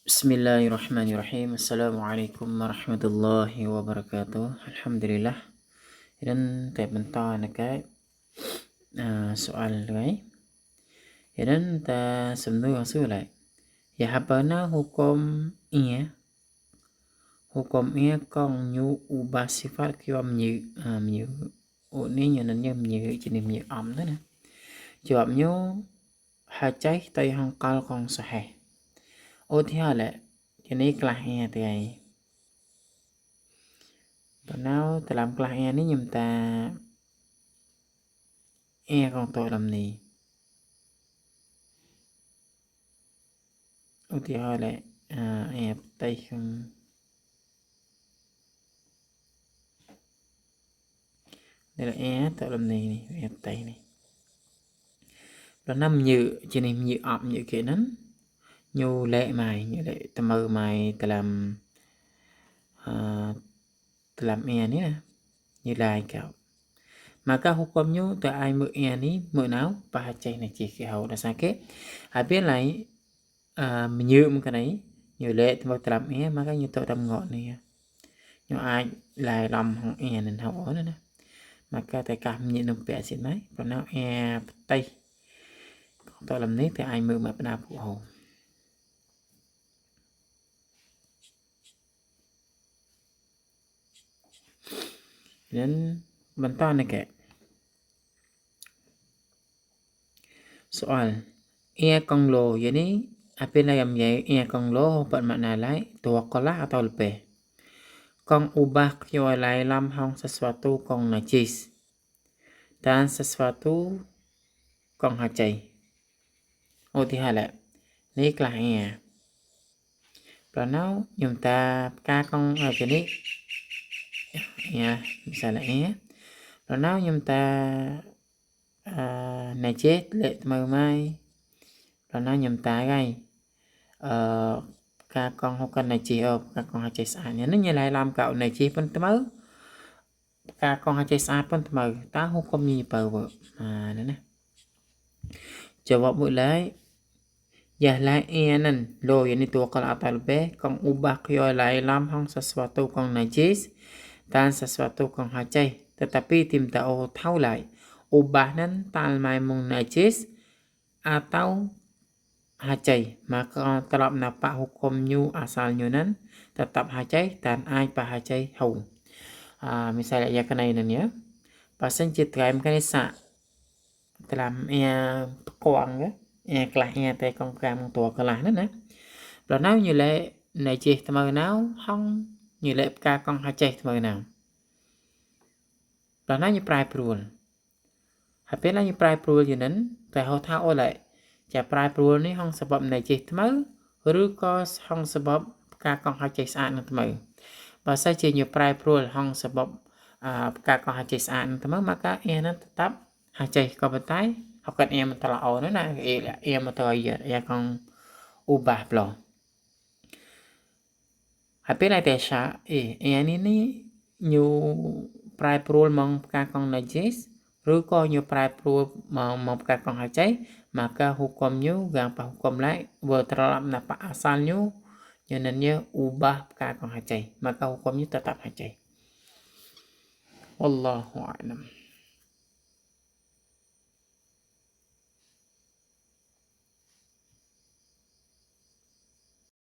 Bismillahirrahmanirrahim. Assalamualaikum warahmatullahi wabarakatuh. Alhamdulillah. Dan tạiបន្តនៅcái soal cái. Dan taសំណួរសួរlại. Ya apa na hukum ia kong nyu ubah sifat kyo mnyu ni như nên như mnyu chỉ nên mnyu âm đó nè. Jawab nyu hajai tay hong kal kong sahih. Ô thì hỏi lại cái này là e thì ấy còn nào ta làm là e nếu nhầm ta e còn tội làm gì ô thì hỏi lại e tay không đây là e tội làm gì này e tay này rồi năm như chỉ nên như ẩm như kia nắn như lệ mày như lệ ta mơ mày ta làm e ní nè như lai cậu maka hukumnya tu ai mượn e ní mượn áo và chạy này chỉ cái hậu là sao kết ai biết lại như cái này như lệ thì ta làm e maka như tôi đâm ngọn này nhưng ai lại làm hỏng e nên hậu nữa nè maka tại cảm nhận được vẻ xịn mấy còn nào e tay tôi làm nét thì ai mượn mà bên nào phụ hồ nênបន្តnày kệ soal ia konglo jadi apa yang ia konglo pada makna lain tawakkalah atau lebih kong ubah kyo lai lam hong sesuatu kong najis dan sesuatu kong hajai ô thì hai lạiនេះខ្លះប្រណៅខ្ញុំតាការកងở cáiនេះmisalnyaប្រណៅខ្ញុំតាnajis lệ mờ maiប្រណៅខ្ញុំតាហើយការកងហូកណាជីការកងហចេស្អាតនេះញ៉ៃឡៃឡាមកៅណាជីប៉ុនថ្មើការកងហចេស្អាតប៉ុនថ្មើតាហូកុំញីបើវើនេះណាjawab mulai ya la nan lo yani tuwakal atal be kong ubah kyo lai lam hong sesuatu kong najis dan sesuatu kong hajai tetapi tim tao thau lại ubah nan tal mai mong najis atau hajai maka terap nampak hukum nyu asalnya nan tetap hajai dan ai pa hajai hau misalnya ya cái này nè nhé pasen citra em cái sa làm quăng á cái tay con cam tua cái lá nữa nè rồi nếu như lệ này chị mờ nào không như lệ ca con hai chạy mờ nào rồi nếu như prai pruol hãy biết là như prai pruol gì đến tại họ thao ô lại chả prai pruol ní không sẽ bậm này chị mờ rồi có không sẽ bậm ca con hai chạy sạn nữa mờ và sai chỉ như prai pruol không sẽ bậm ca con hai chạy sạn nữa mà các em nó tập hai chạy có bên tay học cách em ta là ổn nữa nè em mà thời giờ em con ubah lo hãy biết lại tại sao em ini nhiều prai pruol mong ca con najis rồi có nhiều prai pruol mong ca con hai cháy maka hukumnya gampang hukum lại vừa terlam napa asalnya cho nên như ubah ca con hai cháy maka hukumnya tetap hai cháy Wallahu a'lam